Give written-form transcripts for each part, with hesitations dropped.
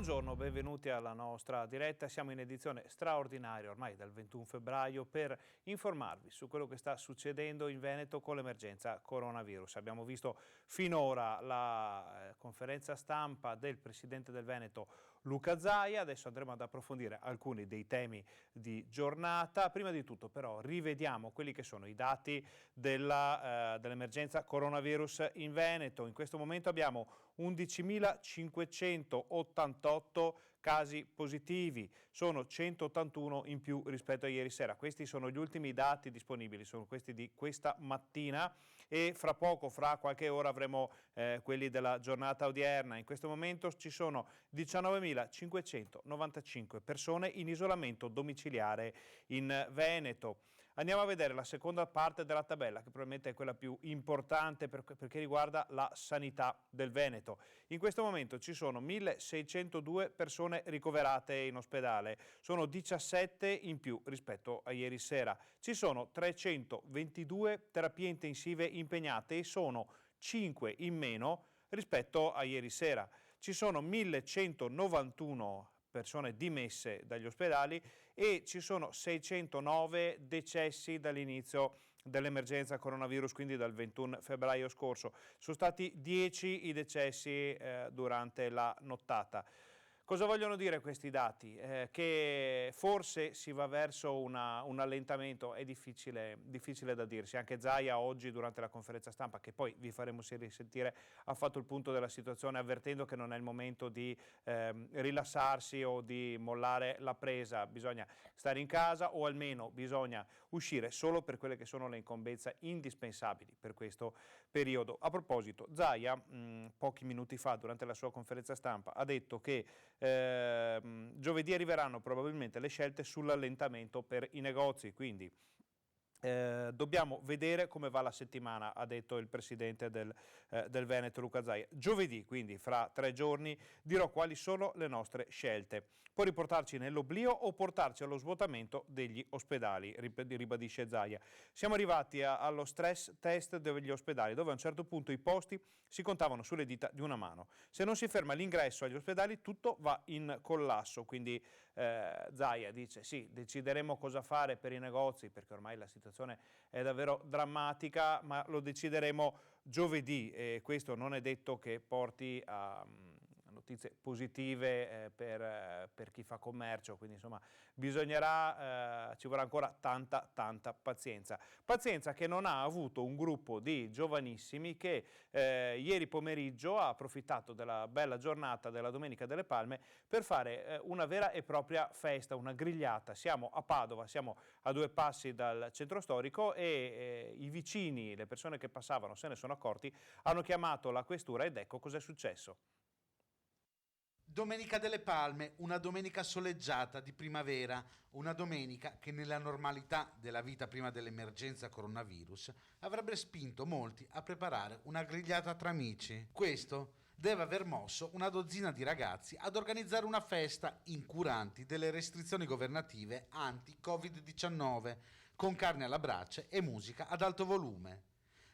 Buongiorno, benvenuti alla nostra diretta. Siamo in edizione straordinaria ormai dal 21 febbraio per informarvi su quello che sta succedendo in Veneto con l'emergenza coronavirus. Abbiamo visto finora la conferenza stampa del Presidente del Veneto Luca Zaia, adesso andremo ad approfondire alcuni dei temi di giornata. Prima di tutto però rivediamo quelli che sono i dati dell'emergenza coronavirus in Veneto. In questo momento abbiamo 11.588 casi positivi, sono 181 in più rispetto a ieri sera. Questi sono gli ultimi dati disponibili, sono questi di questa mattina e fra poco, fra qualche ora avremo quelli della giornata odierna. In questo momento ci sono 19.595 persone in isolamento domiciliare in Veneto. Andiamo a vedere la seconda parte della tabella, che probabilmente è quella più importante perché riguarda la sanità del Veneto. In questo momento ci sono 1.602 persone ricoverate in ospedale, sono 17 in più rispetto a ieri sera. Ci sono 322 terapie intensive impegnate e sono 5 in meno rispetto a ieri sera. Ci sono 1.191 persone dimesse dagli ospedali e ci sono 609 decessi dall'inizio dell'emergenza coronavirus, quindi dal 21 febbraio scorso. Sono stati 10 i decessi durante la nottata. Cosa vogliono dire questi dati? Che forse si va verso un allentamento, è difficile da dirsi. Anche Zaia oggi durante la conferenza stampa, che poi vi faremo risentire, ha fatto il punto della situazione avvertendo che non è il momento di rilassarsi o di mollare la presa. Bisogna stare in casa o almeno bisogna uscire solo per quelle che sono le incombenze indispensabili per questo periodo. A proposito, Zaia pochi minuti fa durante la sua conferenza stampa ha detto che giovedì arriveranno probabilmente le scelte sull'allentamento per i negozi, quindi dobbiamo vedere come va la settimana, ha detto il presidente del Veneto Luca Zaia. Giovedì, quindi fra 3 giorni, dirò quali sono le nostre scelte. Può riportarci nell'oblio o portarci allo svuotamento degli ospedali, ribadisce Zaia. Siamo arrivati allo stress test degli ospedali, dove a un certo punto i posti si contavano sulle dita di una mano. Se non si ferma l'ingresso agli ospedali, tutto va in collasso. Quindi Zaia dice sì, decideremo cosa fare per i negozi, perché ormai la situazione è davvero drammatica, ma lo decideremo giovedì e questo non è detto che porti a notizie positive per chi fa commercio, quindi insomma bisognerà, ci vorrà ancora tanta pazienza. Pazienza che non ha avuto un gruppo di giovanissimi che ieri pomeriggio ha approfittato della bella giornata della Domenica delle Palme per fare una vera e propria festa, una grigliata. Siamo a Padova, siamo a 2 passi dal centro storico e i vicini, le persone che passavano se ne sono accorti, hanno chiamato la questura ed ecco cos'è successo. Domenica delle Palme, una domenica soleggiata di primavera, una domenica che nella normalità della vita prima dell'emergenza coronavirus avrebbe spinto molti a preparare una grigliata tra amici. Questo deve aver mosso una dozzina di ragazzi ad organizzare una festa incuranti delle restrizioni governative anti-Covid-19 con carne alla brace e musica ad alto volume.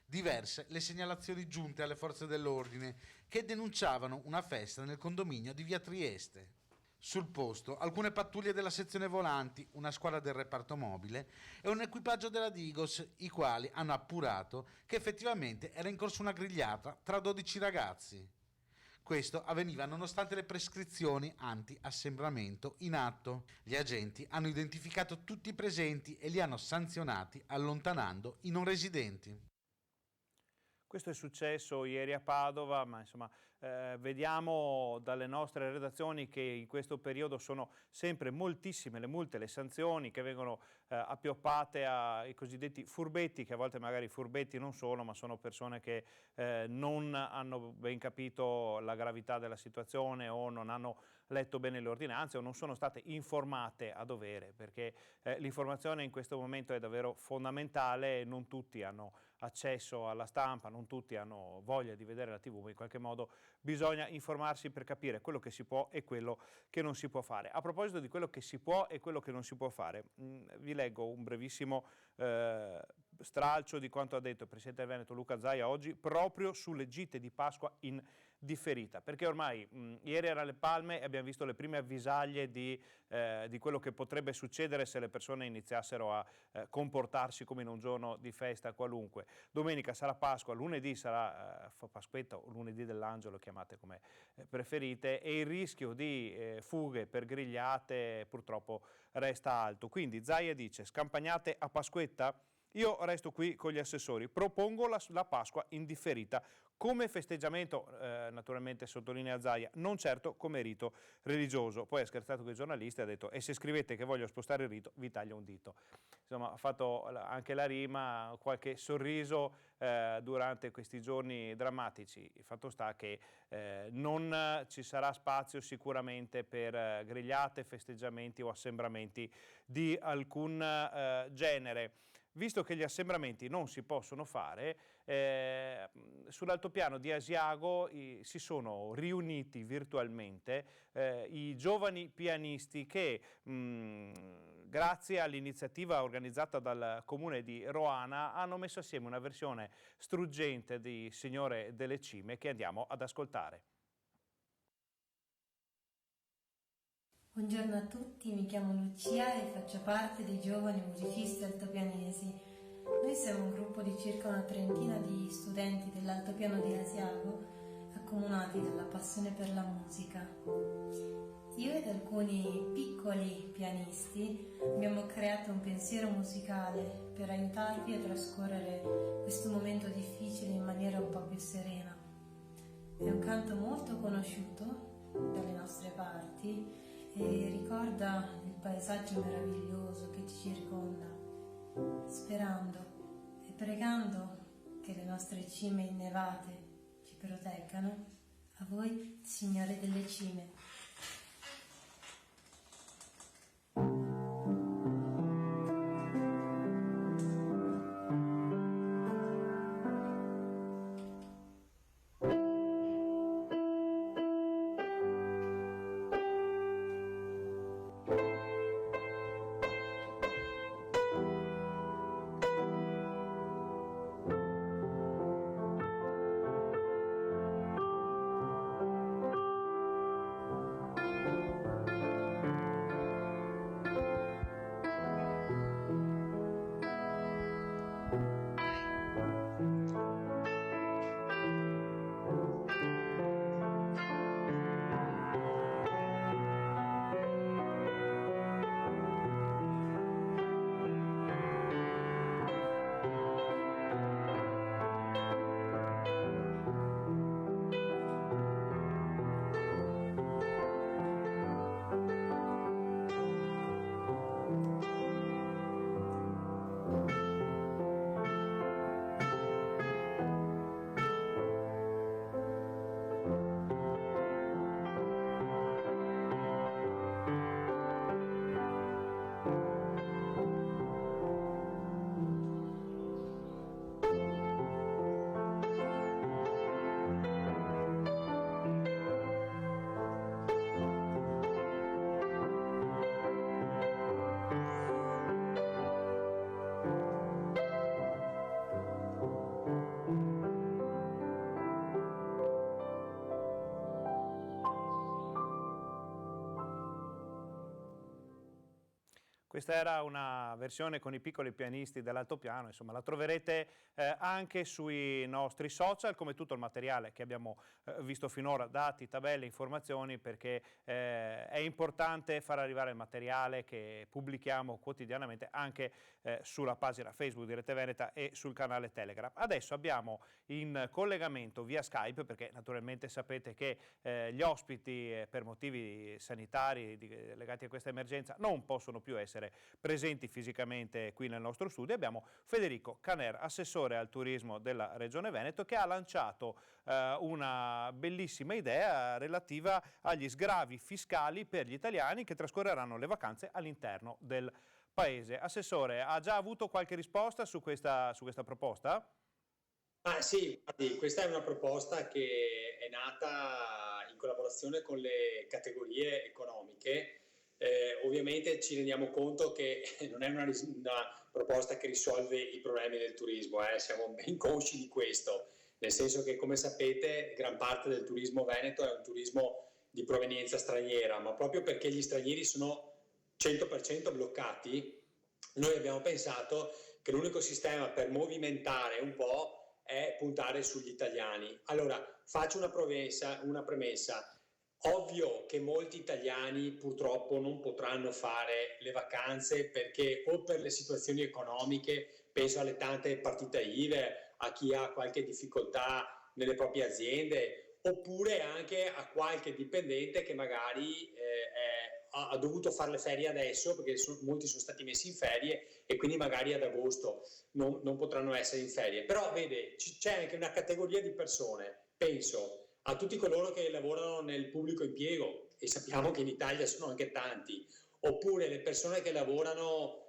Diverse le segnalazioni giunte alle forze dell'ordine che denunciavano una festa nel condominio di via Trieste. Sul posto alcune pattuglie della sezione volanti, una squadra del reparto mobile e un equipaggio della Digos, i quali hanno appurato che effettivamente era in corso una grigliata tra 12 ragazzi. Questo avveniva nonostante le prescrizioni anti-assembramento in atto. Gli agenti hanno identificato tutti i presenti e li hanno sanzionati allontanando i non residenti. Questo è successo ieri a Padova, ma insomma vediamo dalle nostre redazioni che in questo periodo sono sempre moltissime le multe, le sanzioni che vengono appioppate ai cosiddetti furbetti, che a volte magari furbetti non sono, ma sono persone che non hanno ben capito la gravità della situazione o non hanno letto bene le ordinanze o non sono state informate a dovere, perché l'informazione in questo momento è davvero fondamentale, non tutti hanno accesso alla stampa, non tutti hanno voglia di vedere la TV, ma in qualche modo bisogna informarsi per capire quello che si può e quello che non si può fare. A proposito di quello che si può e quello che non si può fare, vi leggo un brevissimo stralcio di quanto ha detto il Presidente del Veneto Luca Zaia oggi proprio sulle gite di Pasqua in differita, perché ormai ieri era alle Palme e abbiamo visto le prime avvisaglie di quello che potrebbe succedere se le persone iniziassero a comportarsi come in un giorno di festa qualunque. Domenica sarà Pasqua, lunedì sarà Pasquetta o lunedì dell'Angelo, chiamate come preferite, e il rischio di fughe per grigliate purtroppo resta alto. Quindi Zaia dice: scampagnate a Pasquetta? Io resto qui con gli assessori, propongo la Pasqua indifferita come festeggiamento, naturalmente sottolinea Zaia, non certo come rito religioso. Poi ha scherzato con i giornalisti e ha detto: e se scrivete che voglio spostare il rito, vi taglio un dito. Insomma, ha fatto anche la rima, qualche sorriso durante questi giorni drammatici. Il fatto sta che non ci sarà spazio sicuramente per grigliate, festeggiamenti o assembramenti di alcun genere. Visto che gli assembramenti non si possono fare, sull'altopiano di Asiago si sono riuniti virtualmente i giovani pianisti che, grazie all'iniziativa organizzata dal comune di Roana, hanno messo assieme una versione struggente di Signore delle Cime che andiamo ad ascoltare. Buongiorno a tutti, mi chiamo Lucia e faccio parte dei giovani musicisti altopianesi. Noi siamo un gruppo di circa una trentina di studenti dell'Altopiano di Asiago, accomunati dalla passione per la musica. Io ed alcuni piccoli pianisti abbiamo creato un pensiero musicale per aiutarvi a trascorrere questo momento difficile in maniera un po' più serena. È un canto molto conosciuto dalle nostre parti e ricorda il paesaggio meraviglioso che ci circonda, sperando e pregando che le nostre cime innevate ci proteggano. A voi, Signore delle Cime. Questa era una versione con i piccoli pianisti dell'altopiano, insomma la troverete anche sui nostri social, come tutto il materiale che abbiamo visto finora, dati, tabelle, informazioni, perché è importante far arrivare il materiale che pubblichiamo quotidianamente anche sulla pagina Facebook di Rete Veneta e sul canale Telegram. Adesso abbiamo in collegamento via Skype, perché naturalmente sapete che gli ospiti per motivi sanitari legati a questa emergenza non possono più essere presenti fisicamente qui nel nostro studio. Abbiamo Federico Caner, assessore al turismo della Regione Veneto, che ha lanciato una bellissima idea relativa agli sgravi fiscali per gli italiani che trascorreranno le vacanze all'interno del paese. Assessore, ha già avuto qualche risposta su questa proposta? Sì, guardi, questa è una proposta che è nata in collaborazione con le categorie economiche. Ovviamente ci rendiamo conto che non è una proposta che risolve i problemi del turismo, siamo ben consci di questo, nel senso che, come sapete, gran parte del turismo veneto è un turismo di provenienza straniera, ma proprio perché gli stranieri sono 100% bloccati, noi abbiamo pensato che l'unico sistema per movimentare un po' è puntare sugli italiani. Allora, faccio una premessa. Ovvio che molti italiani purtroppo non potranno fare le vacanze perché o per le situazioni economiche, penso alle tante partite IVA, a chi ha qualche difficoltà nelle proprie aziende, oppure anche a qualche dipendente che magari ha dovuto fare le ferie adesso perché molti sono stati messi in ferie e quindi magari ad agosto non potranno essere in ferie. Però vede, c'è anche una categoria di persone, penso a tutti coloro che lavorano nel pubblico impiego, e sappiamo che in Italia sono anche tanti, oppure le persone che lavorano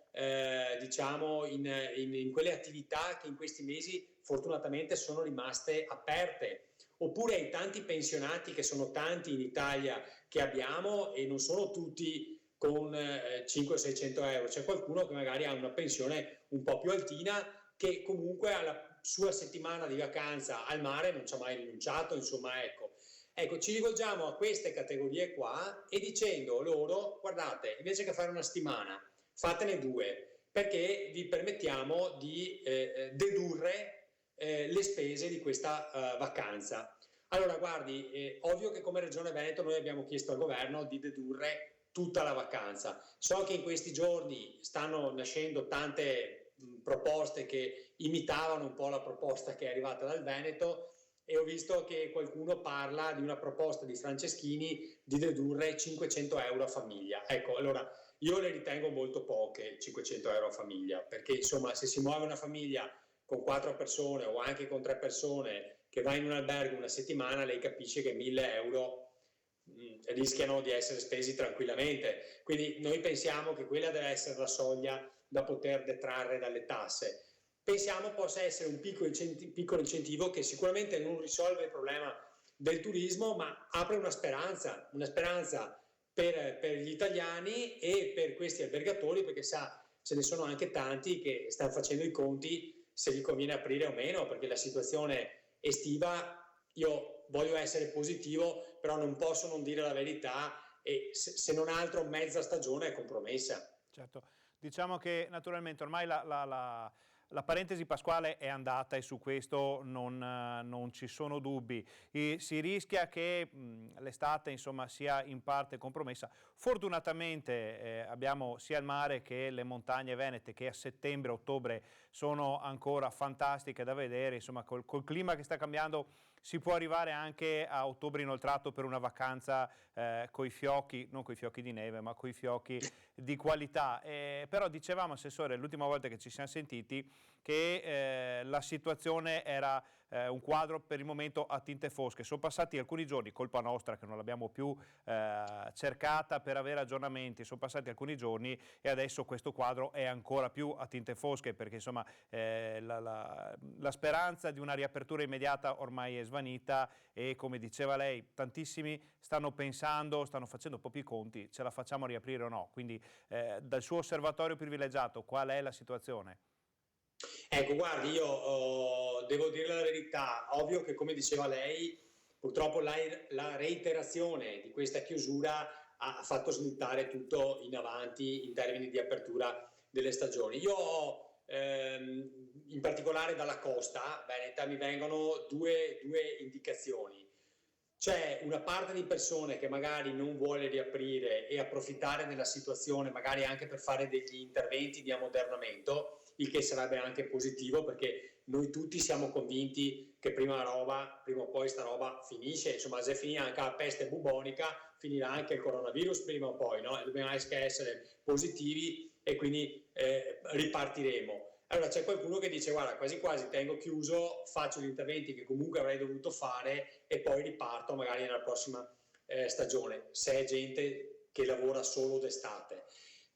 diciamo in quelle attività che in questi mesi fortunatamente sono rimaste aperte, oppure ai tanti pensionati, che sono tanti in Italia, che abbiamo, e non sono tutti con 500-600 euro, c'è qualcuno che magari ha una pensione un po' più altina, che comunque alla sua settimana di vacanza al mare non ci ha mai rinunciato, insomma, ecco, ci rivolgiamo a queste categorie qua e dicendo loro: guardate, invece che fare una settimana, fatene 2, perché vi permettiamo di dedurre le spese di questa vacanza. Allora, guardi, ovvio che come Regione Veneto noi abbiamo chiesto al governo di dedurre tutta la vacanza. So che in questi giorni stanno nascendo tante proposte che imitavano un po' la proposta che è arrivata dal Veneto, e ho visto che qualcuno parla di una proposta di Franceschini di dedurre 500 euro a famiglia. Ecco, allora io le ritengo molto poche 500 euro a famiglia, perché insomma, se si muove una famiglia con 4 persone o anche con 3 persone che va in un albergo una settimana, lei capisce che 1000 euro rischiano di essere spesi tranquillamente. Quindi noi pensiamo che quella deve essere la soglia da poter detrarre dalle tasse. Pensiamo possa essere un piccolo incentivo che sicuramente non risolve il problema del turismo, ma apre una speranza per gli italiani e per questi albergatori, perché sa, ce ne sono anche tanti che stanno facendo i conti se gli conviene aprire o meno, perché la situazione estiva, io voglio essere positivo, però non posso non dire la verità, e se non altro mezza stagione è compromessa. Certo, diciamo che naturalmente ormai la parentesi pasquale è andata e su questo non ci sono dubbi. Si rischia che l'estate insomma sia in parte compromessa. Fortunatamente abbiamo sia il mare che le montagne venete che a settembre-ottobre sono ancora fantastiche da vedere, insomma col clima che sta cambiando si può arrivare anche a ottobre inoltrato per una vacanza coi fiocchi, non coi fiocchi di neve, ma coi fiocchi di qualità. Però dicevamo, Assessore, l'ultima volta che ci siamo sentiti, che la situazione era un quadro per il momento a tinte fosche. Sono passati alcuni giorni, colpa nostra che non l'abbiamo più cercata per avere aggiornamenti, sono passati alcuni giorni e adesso questo quadro è ancora più a tinte fosche, perché insomma la speranza di una riapertura immediata ormai è svanita e, come diceva lei, tantissimi stanno pensando, stanno facendo un po' più i conti, ce la facciamo riaprire o no? Quindi dal suo osservatorio privilegiato qual è la situazione? Ecco, guardi, io devo dire la verità, ovvio che, come diceva lei, purtroppo la reiterazione di questa chiusura ha fatto slittare tutto in avanti in termini di apertura delle stagioni. Io ho, in particolare dalla costa veneta, mi vengono due indicazioni. C'è una parte di persone che magari non vuole riaprire e approfittare della situazione, magari anche per fare degli interventi di ammodernamento, il che sarebbe anche positivo, perché noi tutti siamo convinti che prima o poi sta roba finisce, insomma, se finì anche la peste bubonica, finirà anche il coronavirus prima o poi, no? Dobbiamo essere positivi e quindi ripartiremo. Allora c'è qualcuno che dice: guarda, quasi quasi tengo chiuso, faccio gli interventi che comunque avrei dovuto fare e poi riparto magari nella prossima stagione, se è gente che lavora solo d'estate.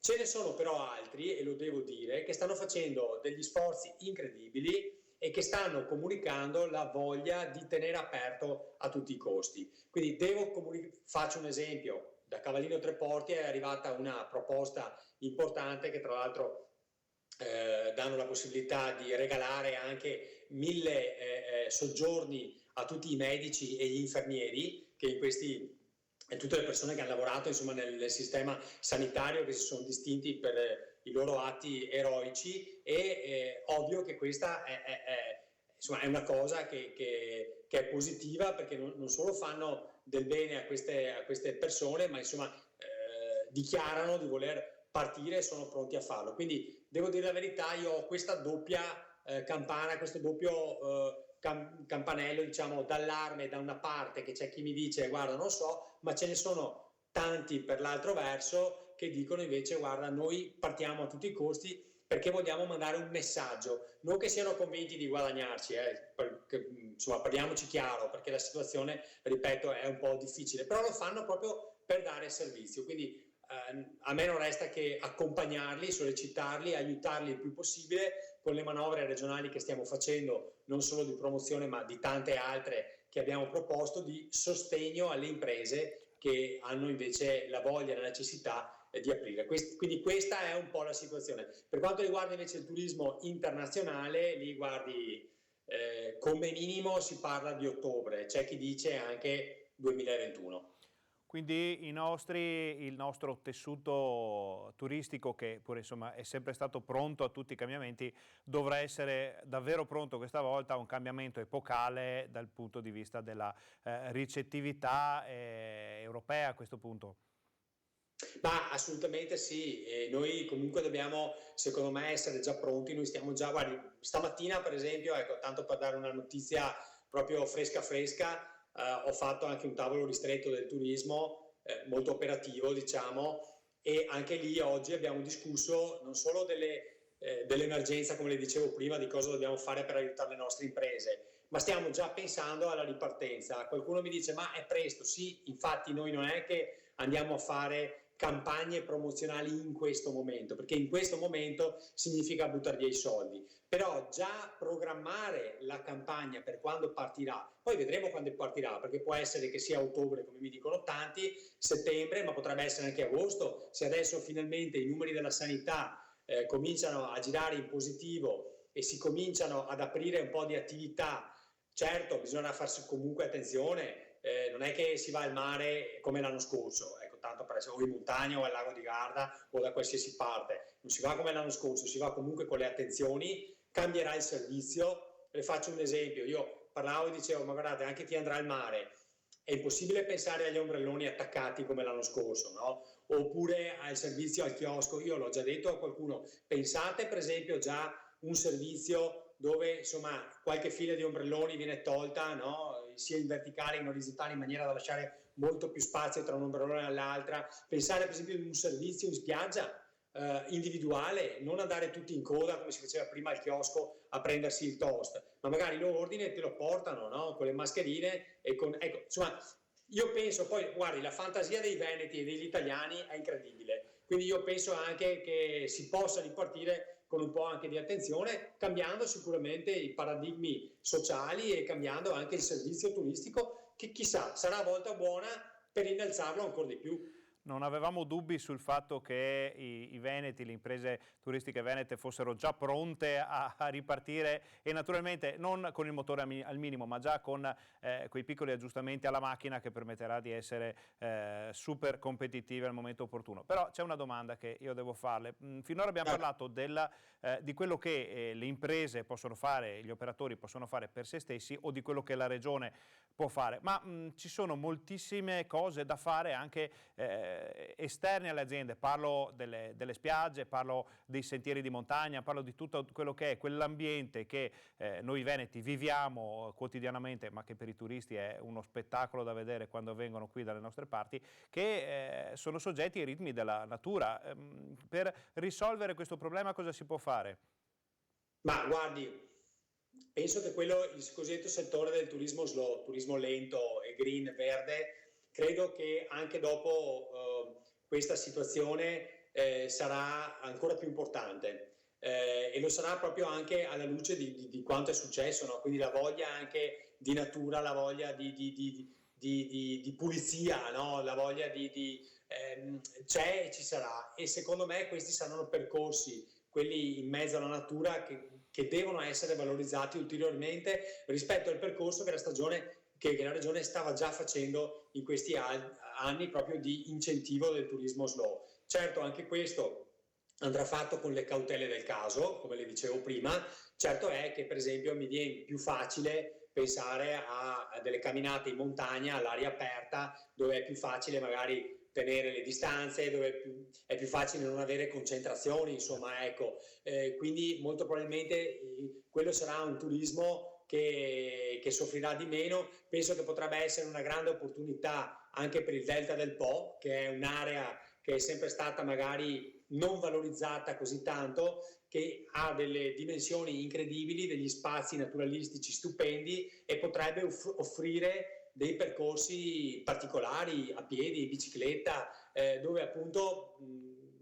Ce ne sono però altri, e lo devo dire, che stanno facendo degli sforzi incredibili e che stanno comunicando la voglia di tenere aperto a tutti i costi. Quindi faccio un esempio: da Cavallino Treporti è arrivata una proposta importante, che tra l'altro danno la possibilità di regalare anche 1000 soggiorni a tutti i medici e gli infermieri che in questi e tutte le persone che hanno lavorato insomma nel sistema sanitario, che si sono distinti per i loro atti eroici, e ovvio che questa insomma, è una cosa che è positiva, perché non solo fanno del bene a queste persone, ma insomma dichiarano di voler partire e sono pronti a farlo. Quindi devo dire la verità, io ho questa doppia campana, questo doppio campanello, diciamo, d'allarme. Da una parte che c'è chi mi dice guarda non so, ma ce ne sono tanti per l'altro verso che dicono invece guarda noi partiamo a tutti i costi perché vogliamo mandare un messaggio, non che siano convinti di guadagnarci, perché, insomma parliamoci chiaro, perché la situazione, ripeto, è un po' difficile, però lo fanno proprio per dare servizio. Quindi a me non resta che accompagnarli, sollecitarli, aiutarli il più possibile con le manovre regionali che stiamo facendo, non solo di promozione ma di tante altre che abbiamo proposto, di sostegno alle imprese che hanno invece la voglia e la necessità di aprire. Quindi questa è un po' la situazione. Per quanto riguarda invece il turismo internazionale, lì guardi, come minimo si parla di ottobre, c'è chi dice anche 2021. Quindi il nostro tessuto turistico, che pure insomma è sempre stato pronto a tutti i cambiamenti, dovrà essere davvero pronto questa volta a un cambiamento epocale dal punto di vista della ricettività europea a questo punto. Ma assolutamente sì, e noi comunque dobbiamo, secondo me, essere già pronti. Noi stiamo già, guardi, stamattina per esempio, ecco, tanto per dare una notizia proprio fresca, ho fatto anche un tavolo ristretto del turismo, molto operativo diciamo, e anche lì oggi abbiamo discusso non solo dell'emergenza, come le dicevo prima, di cosa dobbiamo fare per aiutare le nostre imprese, ma stiamo già pensando alla ripartenza. Qualcuno mi dice ma è presto, sì, infatti noi non è che andiamo a fare campagne promozionali in questo momento, perché in questo momento significa buttare via i soldi, però già programmare la campagna per quando partirà, poi vedremo quando partirà, perché può essere che sia ottobre come mi dicono tanti, settembre, ma potrebbe essere anche agosto, se adesso finalmente i numeri della sanità cominciano a girare in positivo e si cominciano ad aprire un po' di attività. Certo, bisogna farsi comunque attenzione, non è che si va al mare come l'anno scorso, ecco, tanto per essere o in montagna o al lago di Garda o da qualsiasi parte, non si va come l'anno scorso, si va comunque con le attenzioni, cambierà il servizio. Le faccio un esempio, io parlavo e dicevo ma guardate, anche chi andrà al mare è impossibile pensare agli ombrelloni attaccati come l'anno scorso, no? Oppure al servizio al chiosco. Io l'ho già detto a qualcuno, pensate per esempio già un servizio dove insomma qualche fila di ombrelloni viene tolta, no? Sia in verticale che in orizzontale, in maniera da lasciare molto più spazio tra un ombrellone e l'altra. Pensare per esempio ad un servizio in spiaggia individuale, non andare tutti in coda come si faceva prima al chiosco a prendersi il toast, ma magari lo ordini e te lo portano, no? Con le mascherine e con, ecco, insomma, io penso poi, guardi, la fantasia dei veneti e degli italiani è incredibile, quindi io penso anche che si possa ripartire con un po' anche di attenzione, cambiando sicuramente i paradigmi sociali e cambiando anche il servizio turistico, che chissà sarà a volta buona per innalzarlo ancora di più. Non avevamo dubbi sul fatto che i veneti, le imprese turistiche venete fossero già pronte a ripartire, e naturalmente non con il motore al minimo, ma già con quei piccoli aggiustamenti alla macchina che permetterà di essere super competitivi al momento opportuno. Però c'è una domanda che io devo farle. Finora abbiamo parlato di quello che le imprese possono fare, gli operatori possono fare per se stessi, o di quello che la regione può fare, ma ci sono moltissime cose da fare anche esterne alle aziende. Parlo delle spiagge, parlo dei sentieri di montagna, parlo di tutto quello che è quell'ambiente che noi veneti viviamo quotidianamente, ma che per i turisti è uno spettacolo da vedere quando vengono qui dalle nostre parti, che sono soggetti ai ritmi della natura. Per risolvere questo problema cosa si può fare? Ma guardi, penso che il cosiddetto settore del turismo slow, turismo lento e green, verde, credo che anche dopo questa situazione sarà ancora più importante, e lo sarà proprio anche alla luce di quanto è successo, no? Quindi la voglia anche di natura, la voglia di pulizia, no? La voglia c'è e ci sarà, e secondo me questi saranno percorsi quelli in mezzo alla natura che devono essere valorizzati ulteriormente rispetto al percorso che la Regione stava già facendo in questi anni proprio di incentivo del turismo slow. Certo, anche questo andrà fatto con le cautele del caso, come le dicevo prima. Certo è che per esempio mi viene più facile pensare a delle camminate in montagna all'aria aperta, dove è più facile magari tenere le distanze, dove è più facile non avere concentrazioni, insomma, ecco. Quindi molto probabilmente quello sarà un turismo che soffrirà di meno. Penso che potrebbe essere una grande opportunità anche per il Delta del Po, che è un'area che è sempre stata magari non valorizzata così tanto, che ha delle dimensioni incredibili, degli spazi naturalistici stupendi e potrebbe offrire dei percorsi particolari a piedi, bicicletta, dove appunto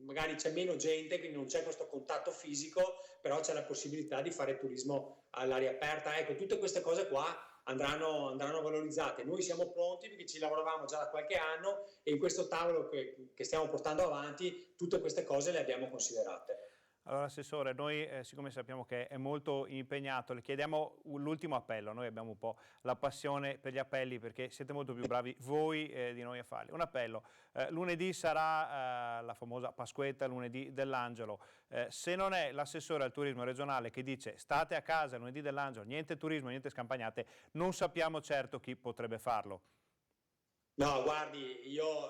magari c'è meno gente, quindi non c'è questo contatto fisico, però c'è la possibilità di fare turismo all'aria aperta. Ecco, tutte queste cose qua andranno valorizzate. Noi siamo pronti perché ci lavoravamo già da qualche anno e in questo tavolo che stiamo portando avanti tutte queste cose le abbiamo considerate. Allora Assessore, noi siccome sappiamo che è molto impegnato, le chiediamo l'ultimo appello. Noi abbiamo un po' la passione per gli appelli perché siete molto più bravi voi di noi a farli. Un appello, lunedì sarà la famosa Pasquetta, lunedì dell'Angelo. Se non è l'assessore al turismo regionale che dice state a casa lunedì dell'Angelo, niente turismo, niente scampagnate, non sappiamo certo chi potrebbe farlo. No, guardi, io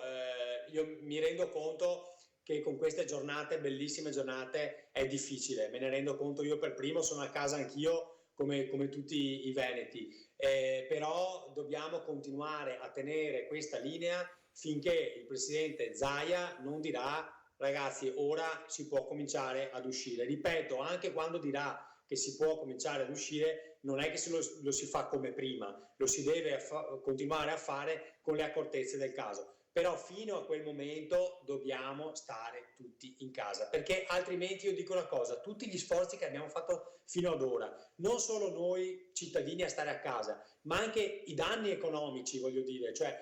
mi rendo conto che con queste giornate, bellissime giornate, è difficile. Me ne rendo conto, io per primo sono a casa anch'io come tutti i veneti, però dobbiamo continuare a tenere questa linea finché il presidente Zaia non dirà ragazzi ora si può cominciare ad uscire. Ripeto, anche quando dirà che si può cominciare ad uscire non è che lo si fa come prima, lo si deve continuare a fare con le accortezze del caso. Però fino a quel momento dobbiamo stare tutti in casa, perché altrimenti io dico una cosa, tutti gli sforzi che abbiamo fatto fino ad ora, non solo noi cittadini a stare a casa, ma anche i danni economici, voglio dire, cioè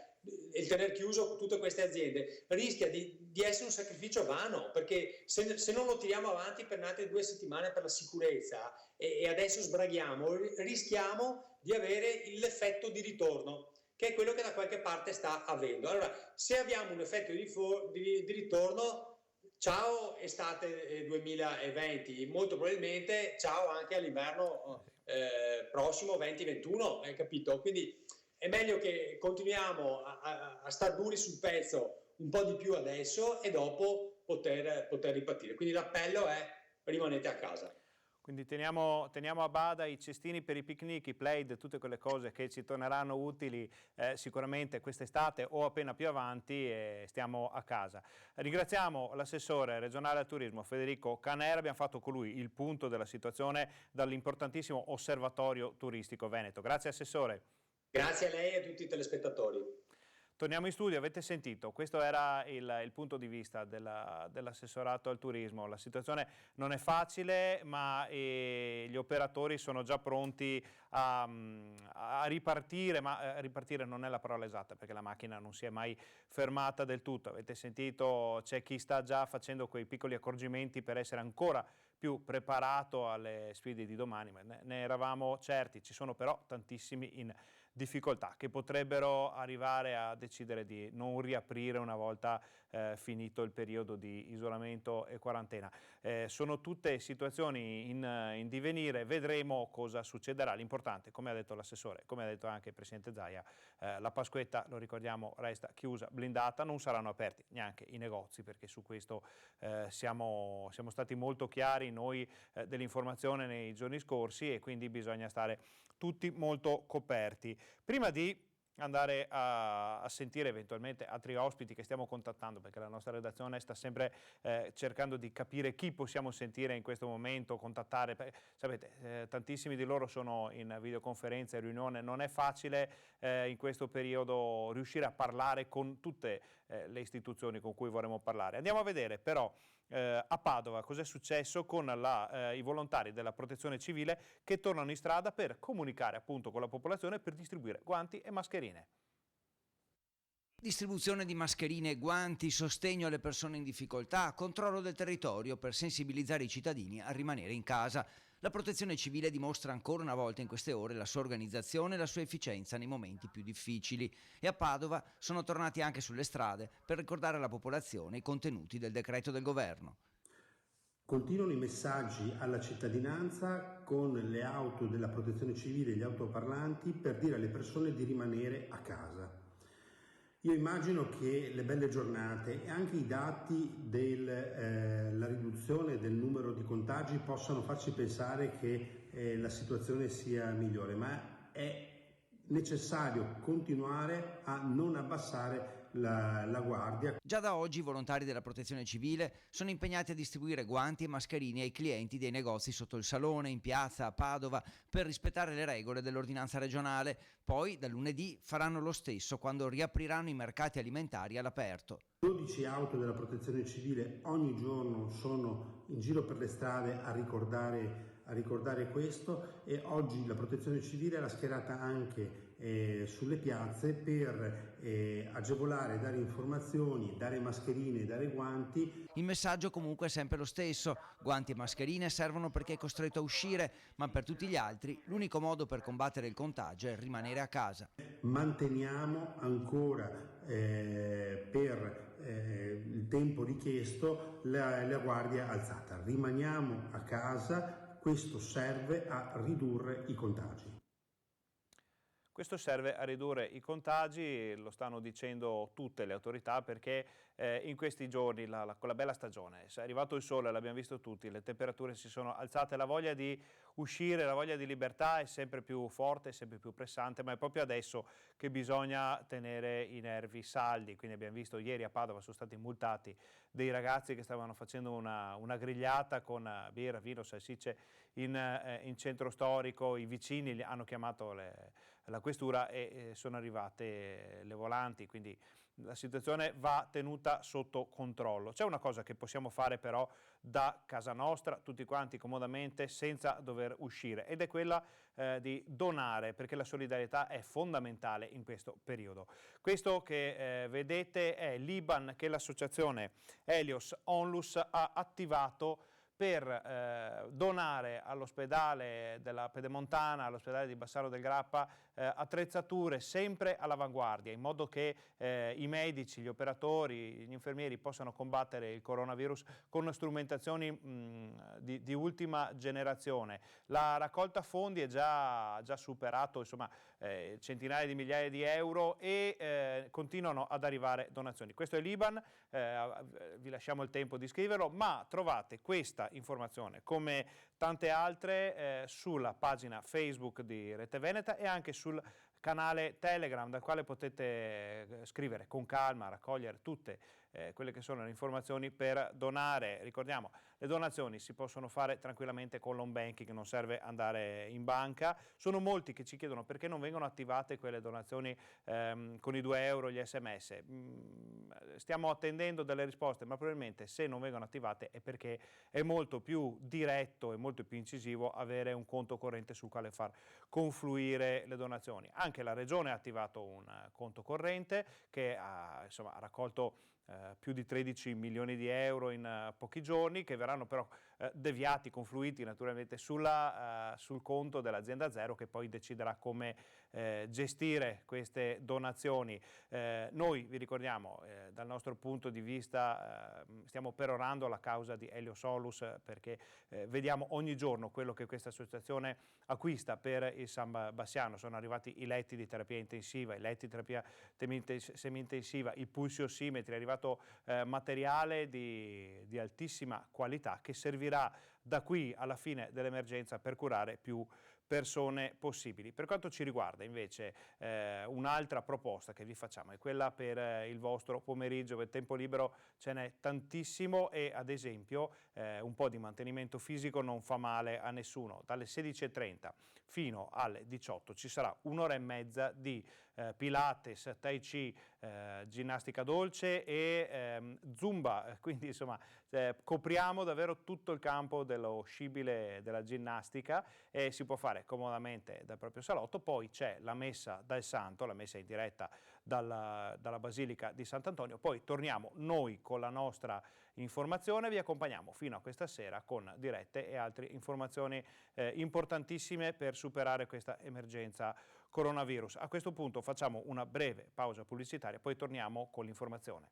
il tener chiuso tutte queste aziende rischia di essere un sacrificio vano, perché se non lo tiriamo avanti per altre 2 settimane per la sicurezza e adesso sbraghiamo, rischiamo di avere l'effetto di ritorno, che è quello che da qualche parte sta avendo. Allora, se abbiamo un effetto di ritorno, ciao estate 2020, molto probabilmente ciao anche all'inverno prossimo 2021, hai capito? Quindi è meglio che continuiamo a star duri sul pezzo un po' di più adesso e dopo poter ripartire. Quindi l'appello è rimanete a casa. Quindi teniamo a bada i cestini per i picnic, i plaid, tutte quelle cose che ci torneranno utili sicuramente quest'estate o appena più avanti e stiamo a casa. Ringraziamo l'assessore regionale al turismo Federico Canera, abbiamo fatto con lui il punto della situazione dall'importantissimo osservatorio turistico veneto. Grazie Assessore. Grazie a lei e a tutti i telespettatori. Torniamo in studio, avete sentito, questo era il punto di vista dell'assessorato al turismo. La situazione non è facile, ma gli operatori sono già pronti a ripartire, ma ripartire non è la parola esatta perché la macchina non si è mai fermata del tutto. Avete sentito, c'è chi sta già facendo quei piccoli accorgimenti per essere ancora più preparato alle sfide di domani, ma ne eravamo certi, ci sono però tantissimi in difficoltà che potrebbero arrivare a decidere di non riaprire una volta finito il periodo di isolamento e quarantena. Sono tutte situazioni in divenire, vedremo cosa succederà. L'importante, come ha detto l'assessore, come ha detto anche il Presidente Zaia, la Pasquetta, lo ricordiamo, resta chiusa, blindata, non saranno aperti neanche i negozi perché su questo siamo stati molto chiari noi dell'informazione nei giorni scorsi e quindi bisogna stare tutti molto coperti. Prima di andare a sentire eventualmente altri ospiti che stiamo contattando, perché la nostra redazione sta sempre cercando di capire chi possiamo sentire in questo momento, contattare, sapete, tantissimi di loro sono in videoconferenza e riunione, non è facile in questo periodo riuscire a parlare con tutte le istituzioni con cui vorremmo parlare. Andiamo a vedere però a Padova cos'è successo con i volontari della protezione civile che tornano in strada per comunicare appunto con la popolazione per distribuire guanti e mascherine. Distribuzione di mascherine e guanti, sostegno alle persone in difficoltà, controllo del territorio per sensibilizzare i cittadini a rimanere in casa. La Protezione Civile dimostra ancora una volta in queste ore la sua organizzazione e la sua efficienza nei momenti più difficili. E a Padova sono tornati anche sulle strade per ricordare alla popolazione i contenuti del decreto del governo. Continuano i messaggi alla cittadinanza con le auto della Protezione Civile e gli autoparlanti per dire alle persone di rimanere a casa. Io immagino che le belle giornate e anche i dati della riduzione del numero di contagi possano farci pensare che la situazione sia migliore, ma è necessario continuare a non abbassare la guardia. Già da oggi i volontari della Protezione Civile sono impegnati a distribuire guanti e mascherine ai clienti dei negozi sotto il Salone, in piazza, a Padova, per rispettare le regole dell'ordinanza regionale. Poi, da lunedì, faranno lo stesso quando riapriranno i mercati alimentari all'aperto. 12 auto della Protezione Civile ogni giorno sono in giro per le strade a ricordare questo, e oggi la Protezione Civile l'ha schierata anche sulle piazze per agevolare, dare informazioni, dare mascherine, dare guanti. Il messaggio comunque è sempre lo stesso: guanti e mascherine servono per chi è costretto a uscire, ma per tutti gli altri l'unico modo per combattere il contagio è rimanere a casa. Manteniamo ancora per il tempo richiesto la guardia alzata, rimaniamo a casa, questo serve a ridurre i contagi. Questo serve a ridurre i contagi, lo stanno dicendo tutte le autorità, perché in questi giorni, con la bella stagione, è arrivato il sole, l'abbiamo visto tutti, le temperature si sono alzate, la voglia di uscire, la voglia di libertà è sempre più forte, sempre più pressante, ma è proprio adesso che bisogna tenere i nervi saldi. Quindi abbiamo visto ieri a Padova sono stati multati dei ragazzi che stavano facendo una grigliata con birra, vino, salsicce in centro storico. I vicini hanno chiamato la questura e sono arrivate le volanti, quindi la situazione va tenuta sotto controllo. C'è una cosa che possiamo fare però da casa nostra, tutti quanti comodamente, senza dover uscire, ed è quella di donare, perché la solidarietà è fondamentale in questo periodo. Questo che vedete è l'IBAN che l'associazione Helios Onlus ha attivato per donare all'ospedale della Pedemontana, all'ospedale di Bassano del Grappa, attrezzature sempre all'avanguardia, in modo che i medici, gli operatori, gli infermieri possano combattere il coronavirus con strumentazioni di ultima generazione. La raccolta fondi è già superato, insomma, centinaia di migliaia di euro, e continuano ad arrivare donazioni. Questo è l'IBAN, vi lasciamo il tempo di scriverlo, ma trovate questa informazione come tante altre sulla pagina Facebook di Rete Veneta e anche sul canale Telegram, dal quale potete scrivere con calma, raccogliere tutte quelle che sono le informazioni per donare. Ricordiamo, le donazioni si possono fare tranquillamente con l'home banking, non serve andare in banca. Sono molti che ci chiedono perché non vengono attivate quelle donazioni con i 2 euro, gli SMS. Stiamo attendendo delle risposte, ma probabilmente se non vengono attivate è perché è molto più diretto e molto più incisivo avere un conto corrente sul quale far confluire le donazioni. Anche la Regione ha attivato un conto corrente che ha raccolto più di 13 milioni di euro in pochi giorni, che verranno però deviati, confluiti naturalmente sul conto dell'azienda Zero, che poi deciderà come gestire queste donazioni. Noi vi ricordiamo, dal nostro punto di vista stiamo perorando la causa di Helios Onlus, perché vediamo ogni giorno quello che questa associazione acquista per il San Bassiano. Sono arrivati i letti di terapia intensiva, i letti di terapia semi-intensiva, i pulsiossimetri, è arrivato materiale di altissima qualità che servirà da qui alla fine dell'emergenza per curare più persone possibili. Per quanto ci riguarda invece un'altra proposta che vi facciamo è quella per il vostro pomeriggio, per tempo libero ce n'è tantissimo, e ad esempio un po' di mantenimento fisico non fa male a nessuno. Dalle 16:30 fino alle 18 ci sarà un'ora e mezza di Pilates, Tai Chi, ginnastica dolce e Zumba, quindi insomma copriamo davvero tutto il campo dello scibile della ginnastica, e si può fare comodamente dal proprio salotto. Poi c'è la messa dal santo, la messa in diretta dalla Basilica di Sant'Antonio. Poi torniamo noi con la nostra informazione, vi accompagniamo fino a questa sera con dirette e altre informazioni importantissime per superare questa emergenza coronavirus. A questo punto facciamo una breve pausa pubblicitaria, poi torniamo con l'informazione.